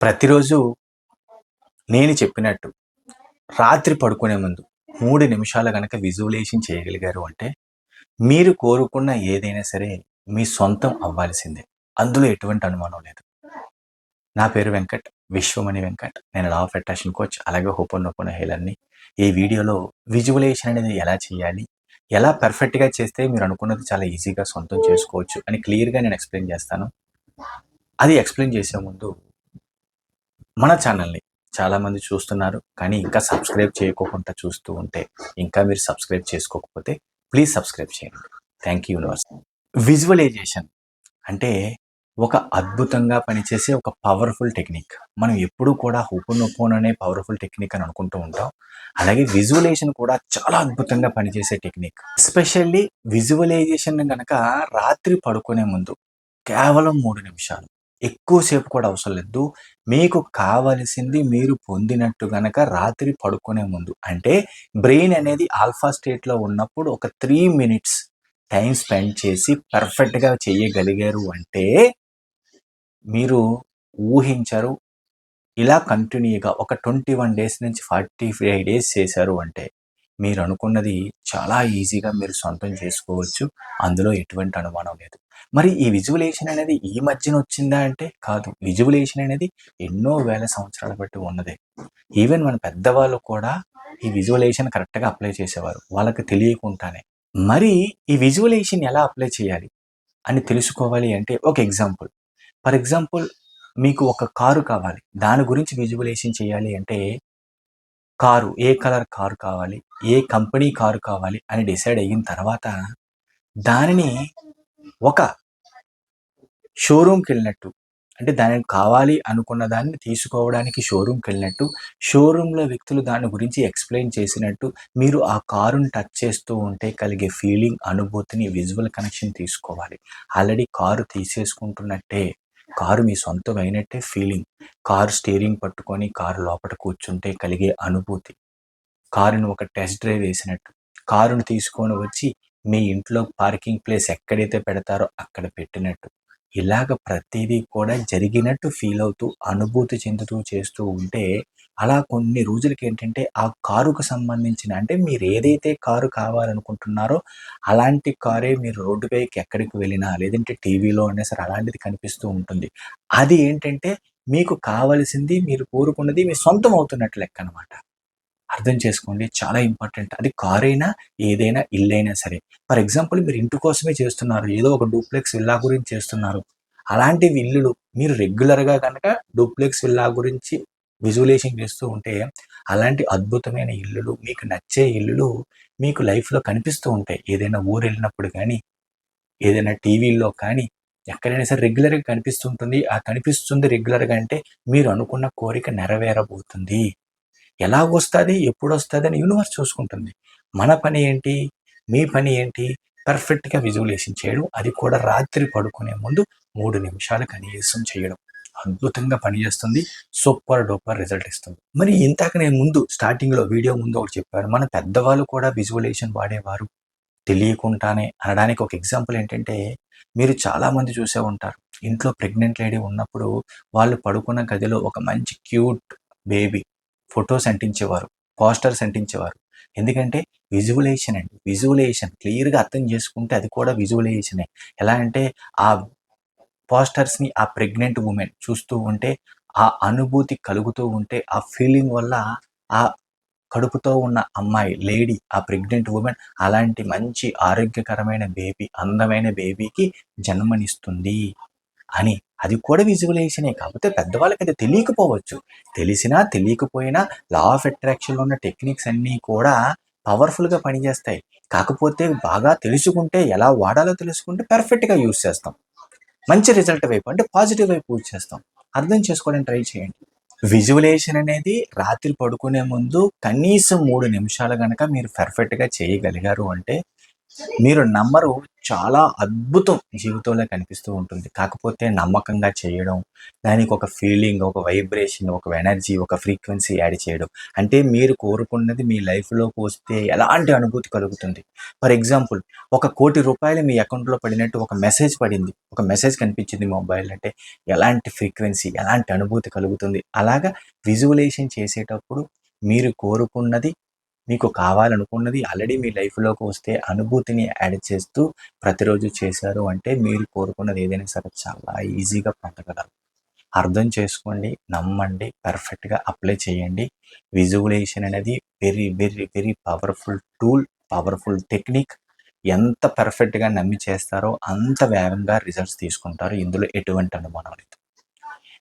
ప్రతిరోజు నేను చెప్పినట్టు రాత్రి పడుకునే ముందు 3 నిమిషాలు గనక విజువలైజేషన్ చేయగలిగారు అంటే, మీరు కోరుకున్న ఏదైనా సరే మీ సొంతం అవ్వాల్సిందే. అందులో ఎటువంటి అనుమానం లేదు. నా పేరు వెంకట్. విశ్వమణి వెంకట్. నేను లా ఆఫ్ అట్రాక్షన్ కోచ్. అలాగే హోపోనోపోనో హీలర్‌ని. ఈ వీడియోలో విజువలైజేషన్ అనేది ఎలా చేయాలి? ఎలా పర్ఫెక్ట్‌గా చేస్తే మీరు అనుకున్నది చాలా ఈజీగా సొంతం చేసుకోవచ్చు అని క్లియర్‌గా నేను ఎక్స్‌ప్లెయిన్ చేస్తాను. అది ఎక్స్‌ప్లెయిన్ చేసే ముందు మన ఛానల్‌ని చాలామంది చూస్తున్నారు. కానీ ఇంకా సబ్స్క్రైబ్ చేయకోకుండా చూస్తూ ఉంటే, ఇంకా మీరు సబ్స్క్రైబ్ చేసుకోకపోతే ప్లీజ్ సబ్స్క్రైబ్ చేయండి. Thank you universe. విజువలైజేషన్ అంటే ఒక అద్భుతంగా పనిచేసే ఒక పవర్‌ఫుల్ టెక్నిక్. మనం ఎప్పుడూ కూడా హోపోనోపోనో అనే పవర్‌ఫుల్ టెక్నిక్ అని అనుకుంటూ ఉంటాం. అలాగే విజువలైజేషన్ కూడా చాలా అద్భుతంగా పనిచేసే టెక్నిక్. ఎస్పెషల్లీ విజువలైజేషన్ గనక రాత్రి పడుకునే ముందు కేవలం 3 నిమిషాలు. ఎక్కువ సేపు కూడా అవసరం లేదు. మీకు కావలసింది మీరు పొందినట్టు గనక రాత్రి పడుకునే ముందు అంటే బ్రెయిన్ అనేది ఆల్ఫా స్టేట్‌లో ఉన్నప్పుడు ఒక 3 మినిట్స్ టైమ్ స్పెండ్ చేసి పర్ఫెక్ట్‌గా చేయగలిగారు అంటే మీరు ఊహించరు. ఇలా కంటిన్యూగా ఒక 21 డేస్ నుంచి 45 డేస్ చేశారు అంటే మీరు అనుకున్నది చాలా ఈజీగా మీరు సొంతం చేసుకోవచ్చు. అందులో ఎటువంటి అనుమానం లేదు. మరి ఈ విజువలైజేషన్ అనేది ఈ మధ్యన వచ్చిందా అంటే కాదు. విజువలైజేషన్ అనేది ఎన్నో వేల సంవత్సరాల బట్టి ఉన్నదే. ఈవెన్ మన పెద్దవాళ్ళు కూడా ఈ విజువలైజేషన్ కరెక్ట్‌గా అప్లై చేసేవారు. వాళ్ళకి తెలియకుండానే. మరి ఈ విజువలైజేషన్ ఎలా అప్లై చేయాలి అని తెలుసుకోవాలి అంటే ఒక ఎగ్జాంపుల్. ఫర్ ఎగ్జాంపుల్ మీకు ఒక కారు కావాలి. దాని గురించి విజువలైజేషన్ చేయాలి అంటే కారు ఏ కలర్ కారు కావాలి? ఏ కంపెనీ కారు కావాలి? అని డిసైడ్ అయిన తర్వాత దానిని ఒక షోరూమ్‌కెళ్ళినట్టు అంటే దానికి కావాలి అనుకున్న దాన్ని తీసుకోవడానికి షోరూమ్‌కెళ్ళినట్టు, షోరూమ్‌లో వ్యక్తులు దాని గురించి ఎక్స్‌ప్లెయిన్ చేసినట్టు, మీరు ఆ కారుని టచ్ చేస్తూ ఉంటే కలిగే ఫీలింగ్, అనుభూతిని విజువల్ కనెక్షన్ తీసుకోవాలి. ఆల్రెడీ కారు తీసేసుకుంటున్నట్టే, కారు మీ సొంతం అయినట్టే ఫీలింగ్. కారు స్టీరింగ్ పట్టుకొని కారు లోపట కూర్చుంటే కలిగే అనుభూతి. కారుని ఒక టెస్ట్ డ్రైవ్ వేసినట్టు. కారుని తీసుకొని వచ్చి మీ ఇంట్లో పార్కింగ్ ప్లేస్ ఎక్కడైతే పెడతారో అక్కడ పెట్టినట్టు. ఇలాగ ప్రతీదీ కూడా జరిగినట్టు ఫీల్ అవుతూ, అనుభూతి చెందుతూ చేస్తూ ఉంటే, అలా కొన్ని రోజులకేంటంటే ఆ కారుకు సంబంధించిన అంటే మీరేదైతే కారు కావాలనుకుంటున్నారో అలాంటి కారే మీరు రోడ్డు పైకి ఎక్కడికి వెళ్ళినా, లేదంటే టీవీలో అయినా సరే అలాంటిది కనిపిస్తూ ఉంటుంది. అది ఏంటంటే మీకు కావాల్సింది, మీరు కోరుకున్నది మీ సొంతం అవుతున్నట్టు లెక్కనమాట. అర్థం చేసుకోండి. చాలా ఇంపార్టెంట్. అది కారైనా, ఏదైనా, ఇల్లైనా సరే. ఫర్ ఎగ్జాంపుల్ మీరు ఇంటి కోసమే చేస్తున్నారు. ఏదో ఒక డూప్లెక్స్ విల్లా గురించి చేస్తున్నారు. అలాంటి ఇల్లులు మీరు రెగ్యులర్‌గా గనక డూప్లెక్స్ విల్లా గురించి విజువలైజేషన్ చేస్తూ ఉంటే, అలాంటి అద్భుతమైన ఇల్లులు, మీకు నచ్చే ఇల్లులు మీకు లైఫ్‌లో కనిపిస్తూ ఉంటాయి. ఏదైనా ఊరెళ్ళినప్పుడు గానీ, ఏదైనా టీవీల్లో కానీ, ఎక్కడైనా సరే రెగ్యులర్‌గా కనిపిస్తూ ఉంటుంది. ఆ కనిపిస్తుంది రెగ్యులర్‌గా అంటే, మీరు అనుకున్న కోరిక నెరవేరబోతుంది. ఎలాగొస్తది? ఎప్పుడొస్తదని యూనివర్స్ చూసుకుంటుంది. మన పని ఏంటి? మీ పని ఏంటి? పర్ఫెక్ట్‌గా విజువలైజేషన్ చేయడం. అది కూడా రాత్రి పడుకునే ముందు 3 నిమిషాలు కనీసం చేయడం. అద్భుతంగా పనిచేస్తుంది. సూపర్ డూపర్ రిజల్ట్ ఇస్తుంది. మరి ఇందాక నేను ముందు స్టార్టింగ్‌లో వీడియో ముందు ఒకటి చెప్పాను. మన పెద్దవాళ్ళు కూడా విజువలైజేషన్ వాడేవారు. తెలియకుండానే అనడానికి ఒక ఎగ్జాంపుల్ ఏంటంటే, మీరు చాలామంది చూసే ఉంటారు. ఇంట్లో ప్రెగ్నెంట్ లేడీ ఉన్నప్పుడు వాళ్ళు పడుకున్న గదిలో ఒక మంచి క్యూట్ బేబీ ఫోటోస్ అంటించేవారు. పోస్టర్స్ అంటించేవారు. ఎందుకంటే విజువలైజేషన్ అండి. విజువలైజేషన్ క్లియర్‌గా అర్థం చేసుకుంటే అది కూడా విజువలైజేషనే. ఎలా అంటే ఆ పోస్టర్స్‌ని ఆ ప్రెగ్నెంట్ వుమెన్ చూస్తూ ఉంటే, ఆ అనుభూతి కలుగుతూ ఉంటే, ఆ ఫీలింగ్ వల్ల ఆ కడుపుతో ఉన్న అమ్మాయి, లేడీ, ఆ ప్రెగ్నెంట్ వుమెన్ అలాంటి మంచి ఆరోగ్యకరమైన బేబీ, అందమైన బేబీకి జన్మనిస్తుంది అని. అది కూడా విజువలైజేషనే. కాకపోతే పెద్దవాళ్ళకి అది తెలియకపోవచ్చు. తెలిసినా, తెలియకపోయినా లా ఆఫ్ అట్రాక్షన్‌లో ఉన్న టెక్నిక్స్ అన్నీ కూడా పవర్‌ఫుల్‌గా పనిచేస్తాయి. కాకపోతే బాగా తెలుసుకుంటే, ఎలా వాడాలో తెలుసుకుంటే పర్ఫెక్ట్‌గా యూజ్ చేస్తాం. మంచి రిజల్ట్ వైపు అంటే పాజిటివ్ వైపు యూజ్ చేస్తాం. అర్థం చేసుకోవడానికి ట్రై చేయండి. విజువలైజేషన్ అనేది రాత్రి పడుకునే ముందు కనీసం 3 నిమిషాలు గనక మీరు పర్ఫెక్ట్‌గా చేయగలిగారు అంటే, మీరు నమ్మరు, చాలా అద్భుతం జీవితంలో కనిపిస్తూ ఉంటుంది. కాకపోతే నమ్మకంగా చేయడం, దానికి ఒక ఫీలింగ్, ఒక వైబ్రేషన్, ఒక ఎనర్జీ, ఒక ఫ్రీక్వెన్సీ యాడ్ చేయడం. అంటే మీరు కోరుకున్నది మీ లైఫ్‌లోకి వస్తే ఎలాంటి అనుభూతి కలుగుతుంది. ఫర్ ఎగ్జాంపుల్ ఒక రూ. 1,00,00,000 మీ అకౌంట్‌లో పడినట్టు ఒక మెసేజ్ పడింది. ఒక మెసేజ్ కనిపించింది మొబైల్ అంటే ఎలాంటి ఫ్రీక్వెన్సీ, ఎలాంటి అనుభూతి కలుగుతుంది. అలాగా విజువలైజేషన్ చేసేటప్పుడు మీరు కోరుకున్నది, మీకు కావాలనుకున్నది ఆల్రెడీ మీ లైఫ్‌లోకి వస్తే అనుభూతిని యాడ్ చేస్తూ ప్రతిరోజు చేశారు అంటే మీరు కోరుకున్నది ఏదైనా సరే చాలా ఈజీగా పొందగలరు. అర్థం చేసుకోండి, నమ్మండి, పర్ఫెక్ట్‌గా అప్లై చేయండి. విజువలైజేషన్ అనేది very, very, very powerful tool, powerful technique. ఎంత పర్ఫెక్ట్‌గా నమ్మి చేస్తారో అంత వేగంగా రిజల్ట్స్ తీసుకుంటారు. ఇందులో ఎటువంటి అనుమానం లేదు.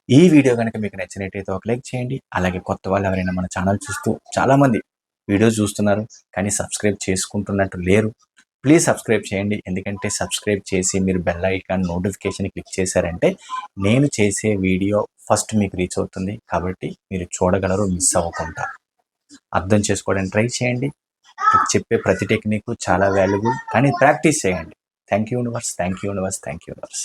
ఈ వీడియో గనుక మీకు నచ్చినట్టయితే ఒక లైక్ చేయండి. అలాగే కొత్త వాళ్ళు ఎవరైనా మన ఛానల్ చూస్తూ చాలామంది వీడియోస్ చూస్తున్నారు కానీ సబ్స్క్రైబ్ చేసుకుంటున్నట్టు లేరు. ప్లీజ్ సబ్స్క్రైబ్ చేయండి. ఎందుకంటే సబ్స్క్రైబ్ చేసి మీరు బెల్ ఐకాన్ నోటిఫికేషన్ క్లిక్ చేశారంటే నేను చేసే వీడియో ఫస్ట్ మీకు రీచ్ అవుతుంది. కాబట్టి మీరు చూడగలరు మిస్ అవ్వకుండా. అర్థం చేసుకోవడానికి ట్రై చేయండి. చెప్పే ప్రతి టెక్నిక్ చాలా వాల్యుబుల్ కానీ ప్రాక్టీస్ చేయండి. Thank you universe, thank you universe, thank you universe.